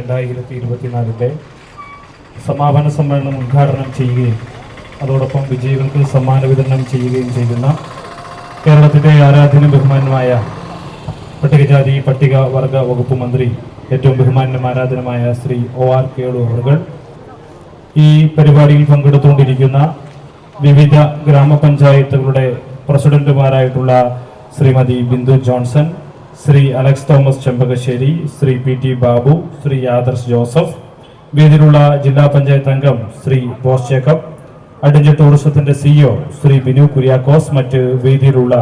2024 സമാപന സമ്മേളനം ഉദ്ഘാടനം ചെയ്യുകയും അതോടൊപ്പം വിജയികൾക്ക് സമ്മാന വിതരണം ചെയ്യുകയും ചെയ്യുന്ന കേരളത്തിലെ ആരാധ്യനും ബഹുമാന്യമായ പട്ടികജാതി പട്ടികവർഗ വകുപ്പ് മന്ത്രി ഏറ്റവും ബഹുമാന്യനും ആരാധനമായ ശ്രീ OR കേളു അവർ ഈ പരിപാടിയിൽ പങ്കെടുത്തുകൊണ്ടിരിക്കുന്ന വിവിധ ഗ്രാമപഞ്ചായത്തുകളുടെ പ്രസിഡന്റുമാരായിട്ടുള്ള Shrimati Bindu Johnson, Shri Alex Thomas Chembakassery, Shri PT Babu, Shri Adarsh Joseph, വേദിയിലുള്ള ജില്ലാ പഞ്ചായത്ത് അംഗം ശ്രീ ബോസ് ജേക്കബ്, അഡ്വഞ്ചർ ടൂറിസത്തിന്റെ CEO ശ്രീ ബിനു കുര്യാക്കോസ്, മറ്റ് വേദിയിലുള്ള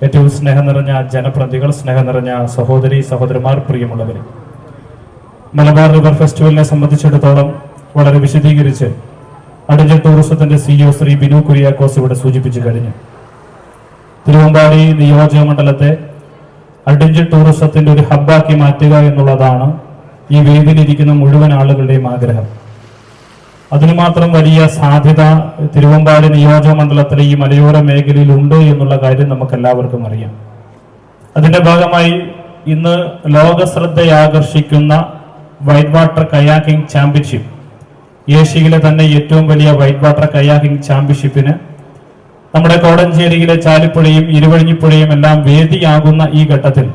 ഏറ്റവും സ്നേഹം നിറഞ്ഞ ജനപ്രതിനിധികൾ, സ്നേഹം നിറഞ്ഞ സഹോദരി സഹോദരന്മാർ, പ്രിയമുള്ളവർ, മലബാർ റിവർ ഫെസ്റ്റിവലിനെ സംബന്ധിച്ചിടത്തോളം വളരെ വിശദീകരിച്ച് അഡ്വഞ്ചർ ടൂറിസത്തിന്റെ CEO ശ്രീ ബിനു കുര്യാക്കോസ് ഇവിടെ സൂചിപ്പിച്ചു കഴിഞ്ഞു. തിരുവമ്പാടി നിയോജക മണ്ഡലത്തെ അഡ്വഞ്ചർ ടൂറിസത്തിന്റെ ഒരു ഹബ്ബാക്കി മാറ്റുക എന്നുള്ളതാണ് ഈ വേദിയിലിരിക്കുന്ന മുഴുവൻ ആളുകളുടെയും ആഗ്രഹം. അതിനു മാത്രം വലിയ സാധ്യത തിരുവമ്പാടി നിയോജക മണ്ഡലത്തിലെ ഈ മലയോര മേഖലയിൽ ഉണ്ട് എന്നുള്ള കാര്യം നമുക്ക് എല്ലാവർക്കും അറിയാം. അതിന്റെ ഭാഗമായി ഇന്ന് ലോക ശ്രദ്ധയാകർഷിക്കുന്ന വൈറ്റ് വാട്ടർ കയാക്കിംഗ് ചാമ്പ്യൻഷിപ്പ്, ഏഷ്യയിലെ തന്നെ ഏറ്റവും വലിയ വൈറ്റ് വാട്ടർ കയാക്കിംഗ് ചാമ്പ്യൻഷിപ്പിന് നമ്മുടെ കോടഞ്ചേരിയിലെ ചാലിപ്പുഴയും ഇരുവഴിഞ്ഞിപ്പുഴയും എല്ലാം വേദിയാകുന്ന ഈ ഘട്ടത്തിൽ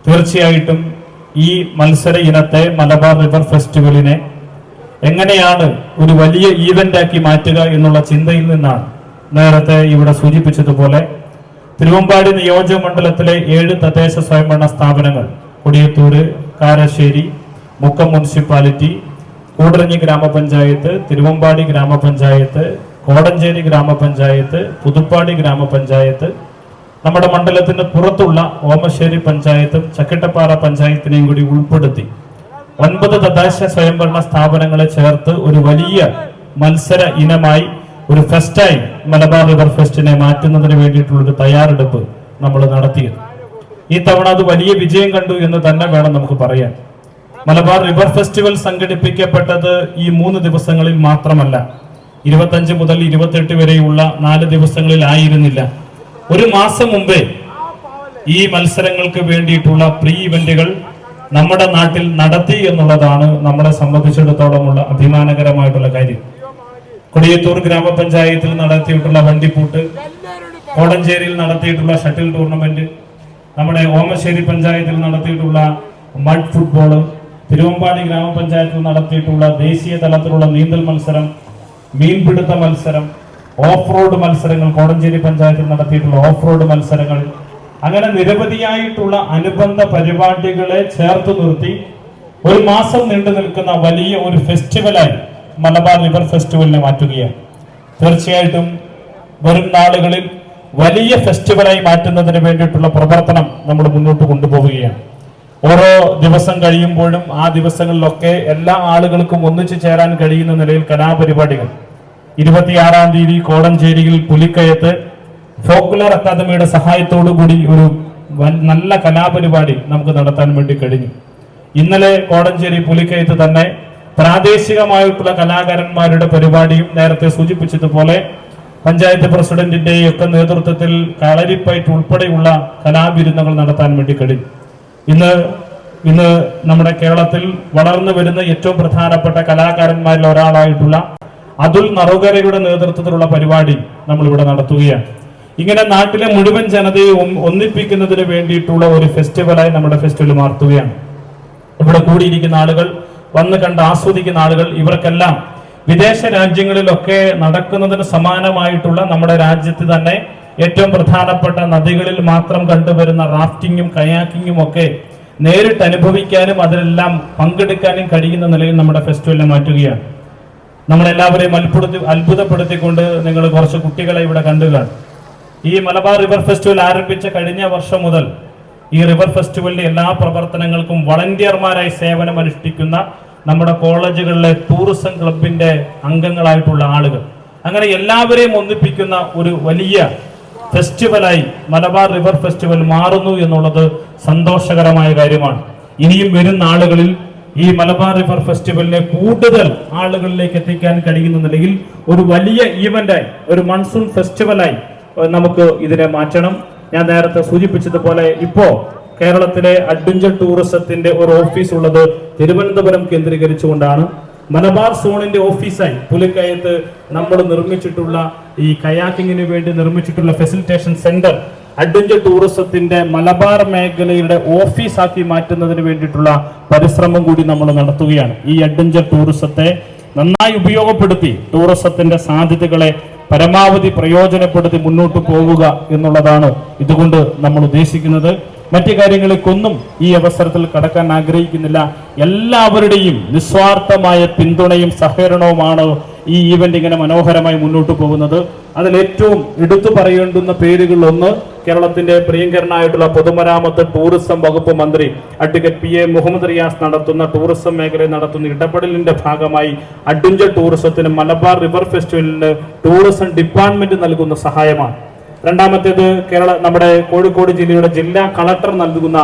തീർച്ചയായിട്ടും ഈ മത്സര ഇനത്തെ മലബാർ റിവർ ഫെസ്റ്റിവലിനെ എങ്ങനെയാണ് ഒരു വലിയ ഈവന്റാക്കി മാറ്റുക എന്നുള്ള ചിന്തയിൽ നിന്നാണ് നേരത്തെ ഇവിടെ സൂചിപ്പിച്ചതുപോലെ തിരുവമ്പാടി നിയോജക മണ്ഡലത്തിലെ 7 തദ്ദേശ സ്വയംഭരണ സ്ഥാപനങ്ങൾ കൊടിയത്തൂര്, കാരശ്ശേരി, മുക്കം മുനിസിപ്പാലിറ്റി, കൂടരഞ്ഞി ഗ്രാമപഞ്ചായത്ത്, തിരുവമ്പാടി ഗ്രാമപഞ്ചായത്ത്, കോടഞ്ചേരി ഗ്രാമപഞ്ചായത്ത്, പുതുപ്പാടി ഗ്രാമപഞ്ചായത്ത്, നമ്മുടെ മണ്ഡലത്തിന് പുറത്തുള്ള ഓമശ്ശേരി പഞ്ചായത്തും ചക്കിട്ടപ്പാറ പഞ്ചായത്തിനെയും കൂടി ഉൾപ്പെടുത്തി 9 തദ്ദേശ സ്വയംഭരണ സ്ഥാപനങ്ങളെ ചേർത്ത് ഒരു വലിയ മത്സര ഇനമായി ഒരു ഫെസ്റ്റായി മലബാർ റിവർ ഫെസ്റ്റിനെ മാറ്റുന്നതിന് വേണ്ടിയിട്ടുള്ള ഒരു തയ്യാറെടുപ്പ് നമ്മൾ നടത്തിയത്. ഈ തവണ അത് വലിയ വിജയം കണ്ടു എന്ന് തന്നെ വേണം നമുക്ക് പറയാൻ. മലബാർ റിവർ ഫെസ്റ്റിവൽ സംഘടിപ്പിക്കപ്പെട്ടത് ഈ 3 ദിവസങ്ങളിൽ മാത്രമല്ല, 25 മുതൽ 28 വരെയുള്ള 4 ദിവസങ്ങളിൽ ആയിരുന്നില്ല. ഒരു മാസം മുമ്പേ ഈ മത്സരങ്ങൾക്ക് വേണ്ടിയിട്ടുള്ള പ്രീ ഇവന്റുകൾ നമ്മുടെ നാട്ടിൽ നടത്തി എന്നുള്ളതാണ് നമ്മളെ സംബന്ധിച്ചിടത്തോളമുള്ള അഭിമാനകരമായിട്ടുള്ള കാര്യം. കൊടിയത്തൂർ ഗ്രാമപഞ്ചായത്തിൽ നടത്തിയിട്ടുള്ള വണ്ടിപ്പൂട്ട്, കോടഞ്ചേരിയിൽ നടത്തിയിട്ടുള്ള ഷട്ടിൽ ടൂർണമെന്റ്, നമ്മുടെ ഓമശ്ശേരി പഞ്ചായത്തിൽ നടത്തിയിട്ടുള്ള മഡ് ഫുട്ബോള്, തിരുവമ്പാടി ഗ്രാമപഞ്ചായത്തിൽ നടത്തിയിട്ടുള്ള ദേശീയ തലത്തിലുള്ള നീന്തൽ മത്സരം, മീൻപിടുത്ത മത്സരം, ഓഫ് റോഡ് മത്സരങ്ങൾ, കോടഞ്ചേരി പഞ്ചായത്തിൽ നടത്തിയിട്ടുള്ള ഓഫ് റോഡ് മത്സരങ്ങൾ, അങ്ങനെ നിരവധിയായിട്ടുള്ള അനുബന്ധ പരിപാടികളെ ചേർത്ത് നിർത്തി ഒരു മാസം നീണ്ടു നിൽക്കുന്ന വലിയ ഒരു ഫെസ്റ്റിവലായി മലബാർ റിവർ ഫെസ്റ്റിവലിനെ മാറ്റുകയാണ്. തീർച്ചയായിട്ടും വരും നാളുകളിൽ വലിയ ഫെസ്റ്റിവലായി മാറ്റുന്നതിന് വേണ്ടിയിട്ടുള്ള പ്രവർത്തനം നമ്മൾ മുന്നോട്ട് കൊണ്ടുപോവുകയാണ്. ഓരോ ദിവസം കഴിയുമ്പോഴും ആ ദിവസങ്ങളിലൊക്കെ എല്ലാ ആളുകൾക്കും ഒന്നിച്ചു ചേരാൻ കഴിയുന്ന നിലയിൽ കലാപരിപാടികൾ 26-ാം തീയതി കോടഞ്ചേരിയിൽ പുലിക്കയത്ത് ഫോക്കുലർ അക്കാദമിയുടെ സഹായത്തോടു കൂടി ഒരു നല്ല കലാപരിപാടി നമുക്ക് നടത്താൻ വേണ്ടി കഴിഞ്ഞു. ഇന്നലെ കോടഞ്ചേരി പുലിക്കയത്ത് തന്നെ പ്രാദേശികമായിട്ടുള്ള കലാകാരന്മാരുടെ പരിപാടിയും നേരത്തെ സൂചിപ്പിച്ചതുപോലെ പഞ്ചായത്ത് പ്രസിഡന്റിന്റെയൊക്കെ നേതൃത്വത്തിൽ കളരിപ്പയറ്റ് ഉൾപ്പെടെയുള്ള കലാവിരുന്നുകൾ നടത്താൻ വേണ്ടി കഴിഞ്ഞു. ഇന്ന് നമ്മുടെ കേരളത്തിൽ വളർന്നു വരുന്ന ഏറ്റവും പ്രധാനപ്പെട്ട കലാകാരന്മാരിൽ ഒരാളായിട്ടുള്ള അതുൽ നറുകരയുടെ നേതൃത്വത്തിലുള്ള പരിപാടി നമ്മൾ ഇവിടെ നടത്തുകയാണ്. ഇങ്ങനെ നാട്ടിലെ മുഴുവൻ ജനതയെ ഒന്നിപ്പിക്കുന്നതിന് വേണ്ടിയിട്ടുള്ള ഒരു ഫെസ്റ്റിവലായി നമ്മുടെ ഫെസ്റ്റിവൽ മാറ്റുകയാണ്. ഇവിടെ കൂടിയിരിക്കുന്ന ആളുകൾ, വന്ന് കണ്ട് ആസ്വദിക്കുന്ന ആളുകൾ, ഇവർക്കെല്ലാം വിദേശ രാജ്യങ്ങളിലൊക്കെ നടക്കുന്നതിന് സമാനമായിട്ടുള്ള നമ്മുടെ രാജ്യത്ത് തന്നെ ഏറ്റവും പ്രധാനപ്പെട്ട നദികളിൽ മാത്രം കണ്ടുവരുന്ന റാഫ്റ്റിങ്ങും കയാക്കിങ്ങും ഒക്കെ നേരിട്ട് അനുഭവിക്കാനും അതിലെല്ലാം പങ്കെടുക്കാനും കഴിയുന്ന നിലയിൽ നമ്മുടെ ഫെസ്റ്റിവലിനെ മാറ്റുകയാണ്. നമ്മളെല്ലാവരെയും അത്ഭുതപ്പെടുത്തിക്കൊണ്ട് നിങ്ങൾ കുറച്ച് കുട്ടികളെ ഇവിടെ കണ്ടുകയാണ്. ഈ മലബാർ റിവർ ഫെസ്റ്റിവൽ ആരംഭിച്ച കഴിഞ്ഞ വർഷം മുതൽ ഈ റിവർ ഫെസ്റ്റിവലിന്റെ എല്ലാ പ്രവർത്തനങ്ങൾക്കും വളണ്ടിയർമാരായി സേവനം അനുഷ്ഠിക്കുന്ന നമ്മുടെ കോളേജുകളിലെ ടൂറിസം ക്ലബിന്റെ അംഗങ്ങളായിട്ടുള്ള ആളുകൾ, അങ്ങനെ എല്ലാവരെയും ഒന്നിപ്പിക്കുന്ന ഒരു വലിയ ഫെസ്റ്റിവലായി മലബാർ റിവർ ഫെസ്റ്റിവൽ മാറുന്നു എന്നുള്ളത് സന്തോഷകരമായ കാര്യമാണ്. ഇനിയും വരുന്ന ആളുകളിൽ ഈ മലബാർ റിവർ ഫെസ്റ്റിവലിനെ കൂടുതൽ ആളുകളിലേക്ക് എത്തിക്കാൻ കഴിയുന്ന നിലയിൽ ഒരു വലിയ ഈവന്റായി, ഒരു മൺസൂൺ ഫെസ്റ്റിവലായി നമുക്ക് ഇതിനെ മാറ്റണം. ഞാൻ നേരത്തെ സൂചിപ്പിച്ചതുപോലെ ഇപ്പോ കേരളത്തിലെ അഡ്വഞ്ചർ ടൂറിസത്തിന്റെ ഒരു ഓഫീസ് ഉള്ളത് തിരുവനന്തപുരം കേന്ദ്രീകരിച്ചുകൊണ്ടാണ്. മലബാർ സോണിന്റെ ഓഫീസായി പുലിക്കയത്ത് നമ്മൾ നിർമ്മിച്ചിട്ടുള്ള ഈ കയാക്കിങ്ങിന് വേണ്ടി നിർമ്മിച്ചിട്ടുള്ള ഫെസിലിറ്റേഷൻ സെന്റർ അഡ്വഞ്ചർ ടൂറിസത്തിന്റെ മലബാർ മേഖലയുടെ ഓഫീസാക്കി മാറ്റുന്നതിന് വേണ്ടിയിട്ടുള്ള പരിശ്രമം കൂടി നമ്മൾ നടത്തുകയാണ്. ഈ അഡ്വഞ്ചർ ടൂറിസത്തെ നന്നായി ഉപയോഗപ്പെടുത്തി ടൂറിസത്തിന്റെ സാധ്യതകളെ പരമാവധി പ്രയോജനപ്പെടുത്തി മുന്നോട്ട് പോവുക എന്നുള്ളതാണ് ഇതുകൊണ്ട് നമ്മൾ ഉദ്ദേശിക്കുന്നത്. മറ്റു കാര്യങ്ങളിലേക്കൊന്നും ഈ അവസരത്തിൽ കടക്കാൻ ആഗ്രഹിക്കുന്നില്ല. എല്ലാവരുടെയും നിസ്വാർത്ഥമായ പിന്തുണയും സഹകരണവുമാണ് ഈ ഈവന്റ് ഇങ്ങനെ മനോഹരമായി മുന്നോട്ട് പോകുന്നത്. അതിൽ ഏറ്റവും എടുത്തു പറയേണ്ടുന്ന പേരുകളിലൊന്ന് കേരളത്തിന്റെ പ്രിയങ്കരനായിട്ടുള്ള പൊതുമരാമത്ത് ടൂറിസം വകുപ്പ് മന്ത്രി അഡ്വക്കേറ്റ് PA മുഹമ്മദ് റിയാസ് നടത്തുന്ന ടൂറിസം മേഖലയിൽ നടത്തുന്ന ഇടപെടലിന്റെ ഭാഗമായി അഡ്വഞ്ചർ ടൂറിസത്തിന് മലബാർ റിവർ ഫെസ്റ്റിവലിന് ടൂറിസം ഡിപ്പാർട്ട്മെന്റ് നൽകുന്ന സഹായമാണ്. രണ്ടാമത്തേത് നമ്മുടെ കോഴിക്കോട് ജില്ലയുടെ ജില്ലാ കളക്ടർ നൽകുന്ന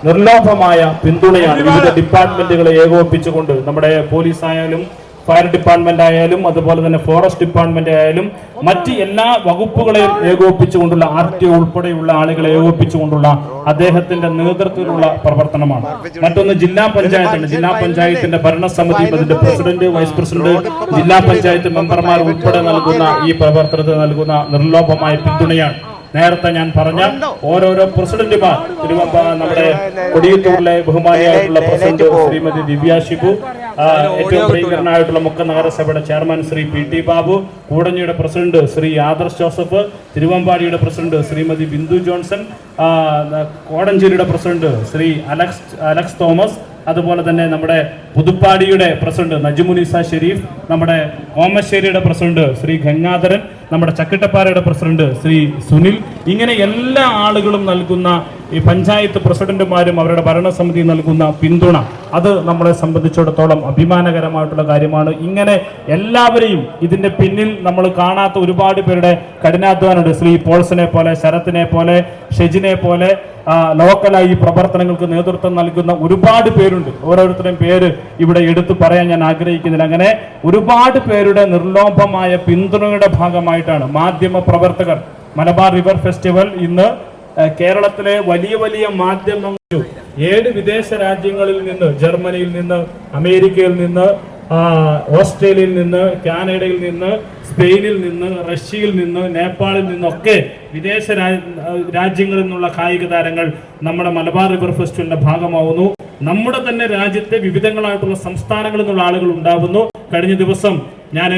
നിർലോഭമായ പിന്തുണയാണ്. വിവിധ ഡിപ്പാർട്ട്മെന്റുകളെ ഏകോപിപ്പിച്ചുകൊണ്ട് നമ്മുടെ പോലീസ് ആയാലും ഫയർ ഡിപ്പാർട്ട്മെന്റ് ആയാലും അതുപോലെ തന്നെ ഫോറസ്റ്റ് ഡിപ്പാർട്ട്മെന്റ് ആയാലും മറ്റ് എല്ലാ വകുപ്പുകളെയും ഏകോപിപ്പിച്ചുകൊണ്ടുള്ള RTO ഉൾപ്പെടെയുള്ള ആളുകളെ ഏകോപിപ്പിച്ചുകൊണ്ടുള്ള അദ്ദേഹത്തിന്റെ നേതൃത്വത്തിലുള്ള പ്രവർത്തനമാണ്. മറ്റൊന്ന് ജില്ലാ പഞ്ചായത്തിന്റെ ഭരണസമിതി, അതിന്റെ പ്രസിഡന്റ്, വൈസ് പ്രസിഡന്റ്, ജില്ലാ പഞ്ചായത്ത് മെമ്പർമാർ ഉൾപ്പെടെ നൽകുന്ന ഈ പ്രവർത്തനത്തിന് നൽകുന്ന നിർലോഭമായ പിന്തുണയാണ്. നേരത്തെ ഞാൻ പറഞ്ഞ ഓരോരോ പ്രസിഡന്റുമാർ നമ്മുടെ കൊടിയത്തൂരിലെ ബഹുമാനിയായിട്ടുള്ള പ്രസിഡന്റ് ശ്രീമതി ദിവ്യ ഷിബു, ഏറ്റവും പ്രിയങ്കരനായിട്ടുള്ള മുക്ക നഗരസഭയുടെ ചെയർമാൻ ശ്രീ PT ബാബു, കൂടഞ്ഞിയുടെ പ്രസിഡന്റ് ശ്രീ ആദർശ് ജോസഫ്, തിരുവമ്പാടിയുടെ പ്രസിഡന്റ് ശ്രീമതി ബിന്ദു ജോൺസൺ, കോടഞ്ചേരിയുടെ പ്രസിഡന്റ് ശ്രീ അലക്സ് തോമസ്, അതുപോലെ തന്നെ നമ്മുടെ പുതുപ്പാടിയുടെ പ്രസിഡന്റ് നജ്മുനിസ ഷെരീഫ്, നമ്മുടെ കോമശ്ശേരിയുടെ പ്രസിഡന്റ് ശ്രീ ഗംഗാധരൻ, നമ്മുടെ ചക്കിട്ടപ്പാറയുടെ പ്രസിഡന്റ് ശ്രീ സുനിൽ, ഇങ്ങനെ എല്ലാ ആളുകളും നൽകുന്ന ഈ പഞ്ചായത്ത് പ്രസിഡന്റുമാരും അവരുടെ ഭരണസമിതി നൽകുന്ന പിന്തുണ അത് നമ്മളെ സംബന്ധിച്ചിടത്തോളം അഭിമാനകരമായിട്ടുള്ള കാര്യമാണ്. ഇങ്ങനെ എല്ലാവരെയും ഇതിന്റെ പിന്നിൽ നമ്മൾ കാണാത്ത ഒരുപാട് പേരുടെ കഠിനാധ്വാനമുണ്ട്. ശ്രീ പോൾസിനെ പോലെ, ശരത്തിനെ പോലെ, ഷെജിനെ പോലെ ലോക്കലായി പ്രവർത്തനങ്ങൾക്ക് നേതൃത്വം നൽകുന്ന ഒരുപാട് പേരുണ്ട്. ഓരോരുത്തരുടെയും പേര് ഇവിടെ എടുത്തു പറയാൻ ഞാൻ ആഗ്രഹിക്കുന്നില്ല. അങ്ങനെ ഒരുപാട് പേരുടെ നിർലോഭമായ പിന്തുണയുടെ ഭാഗമായിട്ടാണ് മാധ്യമ പ്രവർത്തകർ മലബാർ റിവർ ഫെസ്റ്റിവൽ ഇന്ന് കേരളത്തിലെ വലിയ വലിയ മാധ്യമങ്ങൾ 7 വിദേശ രാജ്യങ്ങളിൽ നിന്ന്, ജർമ്മനിയിൽ നിന്ന്, അമേരിക്കയിൽ നിന്ന്, ഓസ്ട്രേലിയയിൽ നിന്ന്, കാനഡയിൽ നിന്ന്, സ്പെയിനിൽ നിന്ന്, റഷ്യയിൽ നിന്ന്, നേപ്പാളിൽ നിന്നൊക്കെ വിദേശ രാജ്യങ്ങളിൽ നിന്നുള്ള കായിക താരങ്ങൾ നമ്മുടെ മലബാർ റിവർ ഫെസ്റ്റിവലിന്റെ ഭാഗമാവുന്നു. നമ്മുടെ തന്നെ രാജ്യത്തെ വിവിധങ്ങളായിട്ടുള്ള സംസ്ഥാനങ്ങളിൽ നിന്നുള്ള ആളുകൾ ഉണ്ടാവുന്നു. കഴിഞ്ഞ ദിവസം ഞാൻ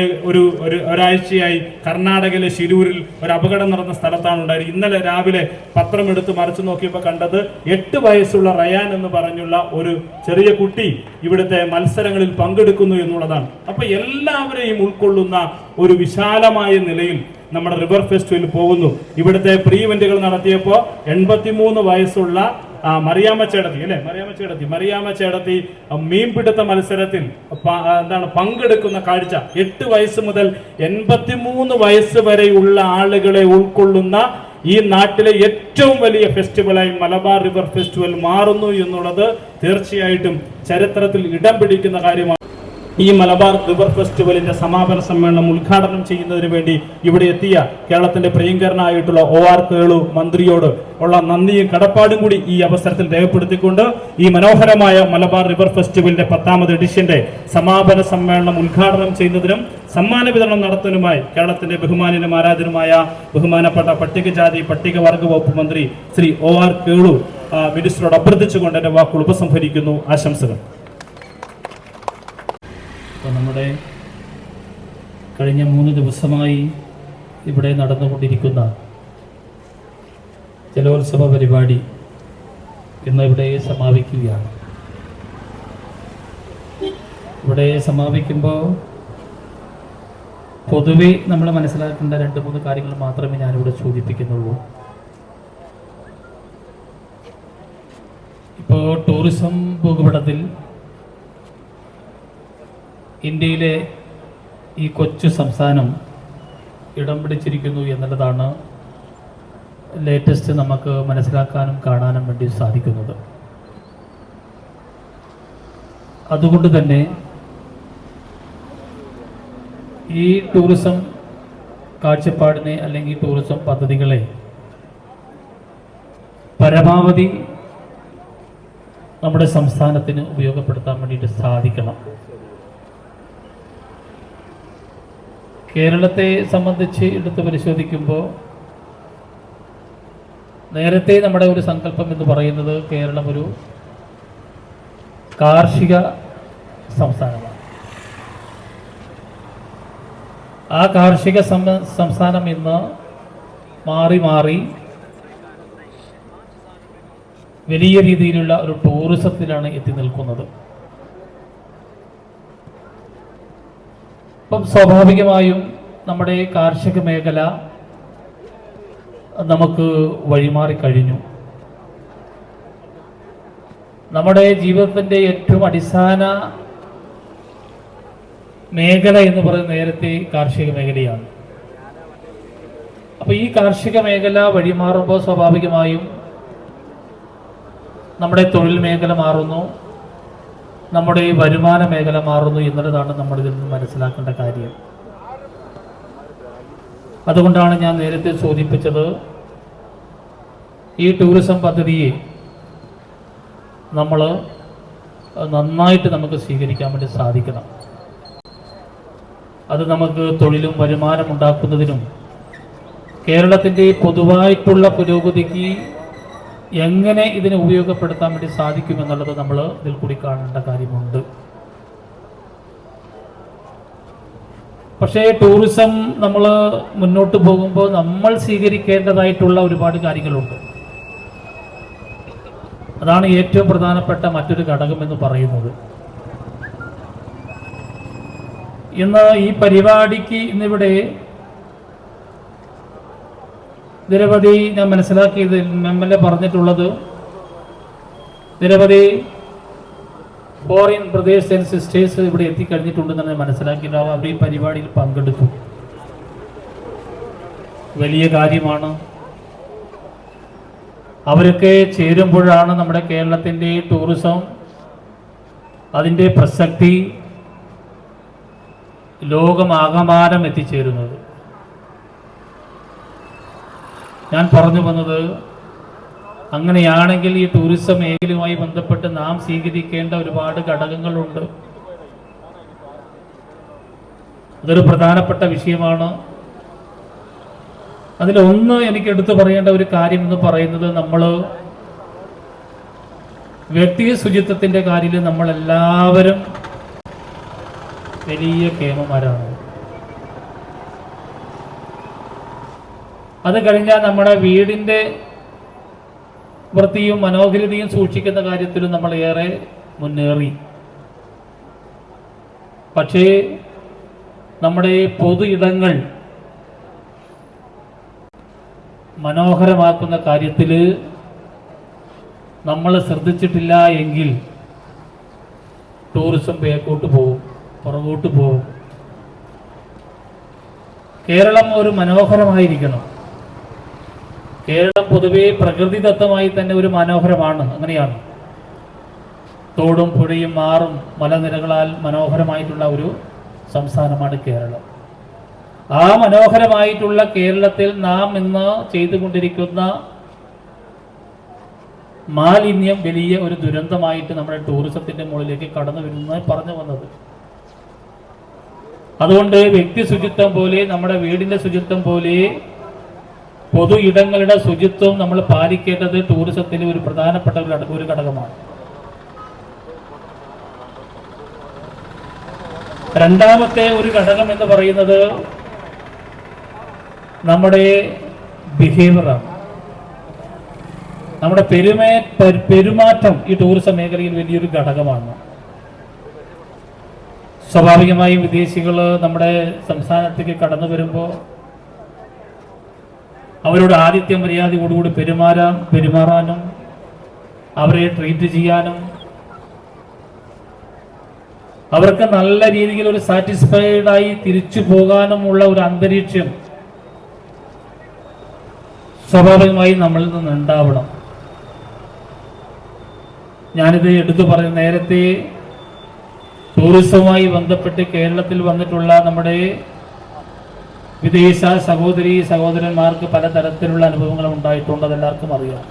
ഒരാഴ്ചയായി കർണാടകയിലെ ശിരൂരിൽ ഒരു അപകടം നടന്ന സ്ഥലത്താണ് ഉണ്ടായത്. ഇന്നലെ രാവിലെ പത്രം എടുത്ത് മറിച്ചു നോക്കിയപ്പോൾ കണ്ടത് 8 വയസ്സുള്ള റയാൻ എന്ന് പറഞ്ഞുള്ള ഒരു ചെറിയ കുട്ടി ഇവിടുത്തെ മത്സരങ്ങളിൽ പങ്കെടുക്കുന്നു എന്നുള്ളതാണ്. അപ്പൊ എല്ലാവരെയും ഉൾക്കൊള്ളുന്ന ഒരു വിശാലമായ നിലയിൽ നമ്മുടെ റിവർ ഫെസ്റ്റിവൽ പോകുന്നു. ഇവിടുത്തെ പ്രീ ഇവന്റുകൾ നടത്തിയപ്പോൾ 83 വയസ്സുള്ള മറിയാമ്മ ചേടത്തി മീൻപിടുത്ത മത്സരത്തിൽ പങ്കെടുക്കുന്ന കാഴ്ച. 8 വയസ്സ് മുതൽ 83 വയസ്സ് വരെയുള്ള ആളുകളെ ഉൾക്കൊള്ളുന്ന ഈ നാട്ടിലെ ഏറ്റവും വലിയ ഫെസ്റ്റിവലായി മലബാർ റിവർ ഫെസ്റ്റിവൽ മാറുന്നു എന്നുള്ളത് തീർച്ചയായിട്ടും ചരിത്രത്തിൽ ഇടം പിടിക്കുന്ന കാര്യമാണ്. ഈ മലബാർ റിവർ ഫെസ്റ്റിവലിന്റെ സമാപന സമ്മേളനം ഉദ്ഘാടനം ചെയ്യുന്നതിന് വേണ്ടി ഇവിടെ എത്തിയ കേരളത്തിന്റെ പ്രിയങ്കരനായിട്ടുള്ള OR കേളു മന്ത്രിയോട് ഉള്ള നന്ദിയും കടപ്പാടും കൂടി ഈ അവസരത്തിൽ രേഖപ്പെടുത്തിക്കൊണ്ട് ഈ മനോഹരമായ മലബാർ റിവർ ഫെസ്റ്റിവലിന്റെ 10ാമത് എഡിഷന്റെ സമാപന സമ്മേളനം ഉദ്ഘാടനം ചെയ്യുന്നതിനും സമ്മാന വിതരണം നടത്തുന്നതിനുമായി കേരളത്തിന്റെ ബഹുമാന്യനും ആരാധനുമായ ബഹുമാനപ്പെട്ട പട്ടികജാതി പട്ടികവർഗ വകുപ്പ് മന്ത്രി ശ്രീ OR കേളു മിനിസ്റ്ററോട് അഭ്യർത്ഥിച്ചുകൊണ്ട് എന്റെ വാക്കുകൾ ഉപസംഹരിക്കുന്നു. ആശംസകൾ. നമ്മുടെ കഴിഞ്ഞ 3 ദിവസമായി ഇവിടെ നടന്നുകൊണ്ടിരിക്കുന്ന ജലോത്സവ പരിപാടി ഇന്ന് ഇവിടെ സമാപിക്കുകയാണ്. ഇവിടെ സമാപിക്കുമ്പോൾ പൊതുവെ നമ്മൾ മനസ്സിലാക്കേണ്ട 2-3 കാര്യങ്ങൾ മാത്രമേ ഞാനിവിടെ സൂചിപ്പിക്കുന്നുള്ളൂ. ഇപ്പോൾ ടൂറിസം ഭൂപടത്തിൽ ഇന്ത്യയിലെ ഈ കൊച്ചു സംസ്ഥാനം ഇടം പിടിച്ചിരിക്കുന്നു എന്നുള്ളതാണ് ലേറ്റസ്റ്റ് നമുക്ക് മനസ്സിലാക്കാനും കാണാനും വേണ്ടി സാധിക്കുന്നത്. അതുകൊണ്ട് തന്നെ ഈ ടൂറിസം കാഴ്ചപ്പാടിനെ അല്ലെങ്കിൽ ടൂറിസം പദ്ധതികളെ പരമാവധി നമ്മുടെ സംസ്ഥാനത്തിന് ഉപയോഗപ്പെടുത്താൻ വേണ്ടിയിട്ട് സാധിക്കണം. കേരളത്തെ സംബന്ധിച്ച് എടുത്ത് പരിശോധിക്കുമ്പോൾ നേരത്തെ നമ്മുടെ ഒരു സങ്കല്പം എന്ന് പറയുന്നത് കേരളം ഒരു കാർഷിക സംസ്ഥാനമാണ്. ആ കാർഷിക സംസ്ഥാനം ഇന്ന് മാറി മാറി വലിയ രീതിയിലുള്ള ഒരു ടൂറിസത്തിലാണ് എത്തി നിൽക്കുന്നത്. അപ്പം സ്വാഭാവികമായും നമ്മുടെ കാർഷിക മേഖല നമുക്ക് വഴിമാറി കഴിഞ്ഞു. നമ്മുടെ ജീവിതത്തിൻ്റെ ഏറ്റവും അടിസ്ഥാന മേഖല എന്ന് പറയുന്നത് നേരത്തെ കാർഷിക മേഖലയാണ്. അപ്പോൾ ഈ കാർഷിക മേഖല വഴിമാറുമ്പോൾ സ്വാഭാവികമായും നമ്മുടെ തൊഴിൽ മേഖല മാറുന്നു, നമ്മുടെ വരുമാന മേഖല മാറുന്നു എന്നുള്ളതാണ് നമ്മൾ ഇതിൽ നിന്ന് മനസ്സിലാക്കേണ്ട കാര്യം. അതുകൊണ്ടാണ് ഞാൻ നേരത്തെ സൂചിപ്പിച്ചത്, ഈ ടൂറിസം പദ്ധതിയെ നമ്മൾ നന്നായിട്ട് നമുക്ക് സ്വീകരിക്കാൻ വേണ്ടി സാധിക്കണം. അത് നമുക്ക് തൊഴിലും വരുമാനം ഉണ്ടാക്കുന്നതിനും കേരളത്തിൻ്റെ പൊതുവായിട്ടുള്ള പുരോഗതിക്ക് എങ്ങനെ ഇതിനെ ഉപയോഗപ്പെടുത്താൻ വേണ്ടി സാധിക്കുമെന്നുള്ളത് നമ്മൾ ഇതിൽ കൂടി കാണേണ്ട കാര്യമുണ്ട്. പക്ഷേ ടൂറിസം നമ്മൾ മുന്നോട്ട് പോകുമ്പോൾ നമ്മൾ സ്വീകരിക്കേണ്ടതായിട്ടുള്ള ഒരുപാട് കാര്യങ്ങളുണ്ട്. അതാണ് ഏറ്റവും പ്രധാനപ്പെട്ട മറ്റൊരു ഘടകം എന്ന് പറയുന്നത്. ഇന്ന് ഈ പരിപാടിക്ക് ഇന്നിവിടെ നിരവധി ഞാൻ മനസ്സിലാക്കിയത് MLA പറഞ്ഞിട്ടുള്ളത് നിരവധി ഫോറിൻ ബ്രദേഴ്സ് ആൻഡ് സിസ്റ്റേഴ്സ് ഇവിടെ എത്തിക്കഴിഞ്ഞിട്ടുണ്ടെന്നാണ് ഞാൻ മനസ്സിലാക്കിയിട്ടുണ്ടാവും. അവർ ഈ പരിപാടിയിൽ പങ്കെടുത്തു. വലിയ കാര്യമാണ്. അവരൊക്കെ ചേരുമ്പോഴാണ് നമ്മുടെ കേരളത്തിൻ്റെ ടൂറിസം അതിൻ്റെ പ്രസക്തി ലോകമാകമാനം എത്തിച്ചേരുന്നത്. ഞാൻ പറഞ്ഞു വന്നത്, അങ്ങനെയാണെങ്കിൽ ഈ ടൂറിസം മേഖലയുമായി ബന്ധപ്പെട്ട് നാം സ്വീകരിക്കേണ്ട ഒരുപാട് ഘടകങ്ങളുണ്ട്. അതൊരു പ്രധാനപ്പെട്ട വിഷയമാണ്. അതിലൊന്ന് എനിക്ക് എടുത്തു പറയേണ്ട ഒരു കാര്യം എന്ന് പറയുന്നത്, നമ്മൾ വ്യക്തി ശുചിത്വത്തിൻ്റെ കാര്യത്തിൽ നമ്മളെല്ലാവരും വലിയ കേമന്മാരാണ്. അത് കഴിഞ്ഞാൽ നമ്മുടെ വീടിൻ്റെ വൃത്തിയും മനോഹരിതയും സൂക്ഷിക്കുന്ന കാര്യത്തിലും നമ്മൾ ഏറെ മുന്നേറി. പക്ഷേ നമ്മുടെ പൊതു ഇടങ്ങൾ മനോഹരമാക്കുന്ന കാര്യത്തിൽ നമ്മൾ ശ്രദ്ധിച്ചിട്ടില്ല എങ്കിൽ ടൂറിസം ബേക്കോട്ട് പോകും, പുറകോട്ട് പോകും. കേരളം ഒരു മനോഹരമായിരിക്കണം. കേരളം പൊതുവെ പ്രകൃതിദത്തമായി തന്നെ ഒരു മനോഹരമാണ്. അങ്ങനെയാണ്. തോടും പുഴയും മാറും മലനിരകളാൽ മനോഹരമായിട്ടുള്ള ഒരു സംസ്ഥാനമാണ് കേരളം. ആ മനോഹരമായിട്ടുള്ള കേരളത്തിൽ നാം ഇന്ന് ചെയ്തുകൊണ്ടിരിക്കുന്ന മാലിന്യം വലിയ ഒരു ദുരന്തമായിട്ട് നമ്മുടെ ടൂറിസത്തിന്റെ മുകളിലേക്ക് കടന്നു വരുന്നതായി പറഞ്ഞു വന്നത്. അതുകൊണ്ട് വ്യക്തി ശുചിത്വം പോലെ, നമ്മുടെ വീടിന്റെ ശുചിത്വം പോലെ പൊതു ഇടങ്ങളുടെ ശുചിത്വം നമ്മൾ പാലിക്കേണ്ടത് ടൂറിസത്തിലെ ഒരു പ്രധാനപ്പെട്ട ഒരു ഘടകമാണ്. രണ്ടാമത്തെ ഒരു ഘടകം എന്ന് പറയുന്നത് നമ്മുടെ ബിഹേവിയറാണ്. നമ്മുടെ പെരുമാറ്റം ഈ ടൂറിസം മേഖലയിൽ വലിയൊരു ഘടകമാണ്. സ്വാഭാവികമായും വിദേശികൾ നമ്മുടെ സംസ്ഥാനത്തേക്ക് കടന്നു വരുമ്പോൾ അവരോട് ആതിഥ്യ മര്യാദയോടുകൂടി പെരുമാറാനും അവരെ ട്രീറ്റ് ചെയ്യാനും അവർക്ക് നല്ല രീതിയിൽ ഒരു സാറ്റിസ്ഫൈഡായി തിരിച്ചു പോകാനുമുള്ള ഒരു അന്തരീക്ഷം സ്വാഭാവികമായും നമ്മളിൽ നിന്ന് ഉണ്ടാവണം. ഞാനിത് എടുത്തു പറഞ്ഞു. നേരത്തെ ടൂറിസവുമായി ബന്ധപ്പെട്ട് കേരളത്തിൽ വന്നിട്ടുള്ള നമ്മുടെ വിദേശ സഹോദരന്മാർക്ക് പലതരത്തിലുള്ള അനുഭവങ്ങൾ ഉണ്ടായിട്ടുണ്ട്. അതെല്ലാവർക്കും അറിയാം.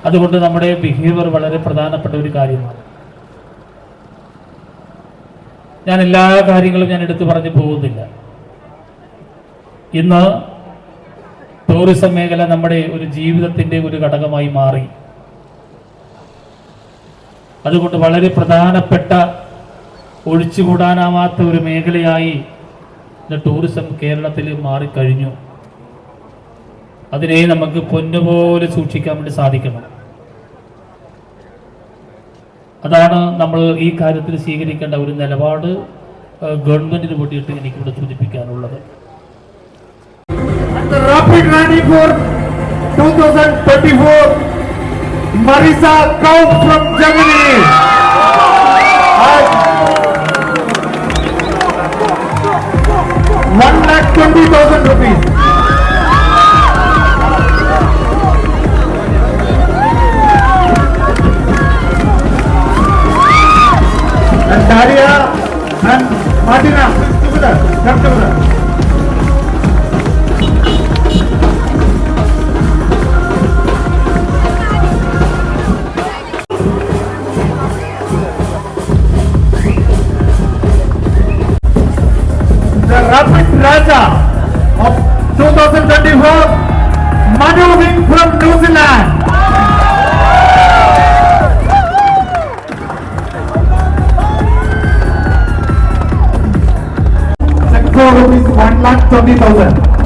അതുകൊണ്ട് നമ്മുടെ ബിഹേവിയർ വളരെ പ്രധാനപ്പെട്ട ഒരു കാര്യമാണ്. ഞാൻ എല്ലാ കാര്യങ്ങളും ഞാൻ എടുത്തു പറഞ്ഞു പോകുന്നില്ല. ഇന്ന് ടൂറിസം മേഖല നമ്മുടെ ഒരു ജീവിതത്തിൻ്റെ ഒരു ഘടകമായി മാറി. അതുകൊണ്ട് വളരെ പ്രധാനപ്പെട്ട ഒഴിച്ചുകൂടാനാവാത്ത ഒരു മേഖലയായി ടൂറിസം കേരളത്തിൽ മാറിക്കഴിഞ്ഞു. അതിനെ നമുക്ക് പൊന്നുപോലെ സൂക്ഷിക്കാൻ വേണ്ടി സാധിക്കണം. അതാണ് നമ്മൾ ഈ കാര്യത്തിൽ സ്വീകരിക്കേണ്ട ഒരു നിലപാട് ഗവൺമെന്റിന് വേണ്ടിയിട്ട് എനിക്കിവിടെ സൂചിപ്പിക്കാനുള്ളത്. The Rapid Rally for 2024, Marisa Kauf from Germany. 1,20,000 rupees. And Daria and Martina, come together. The Rapid Raja of 2024, Manu Wing from New Zealand. Sector rupees 1,20,000.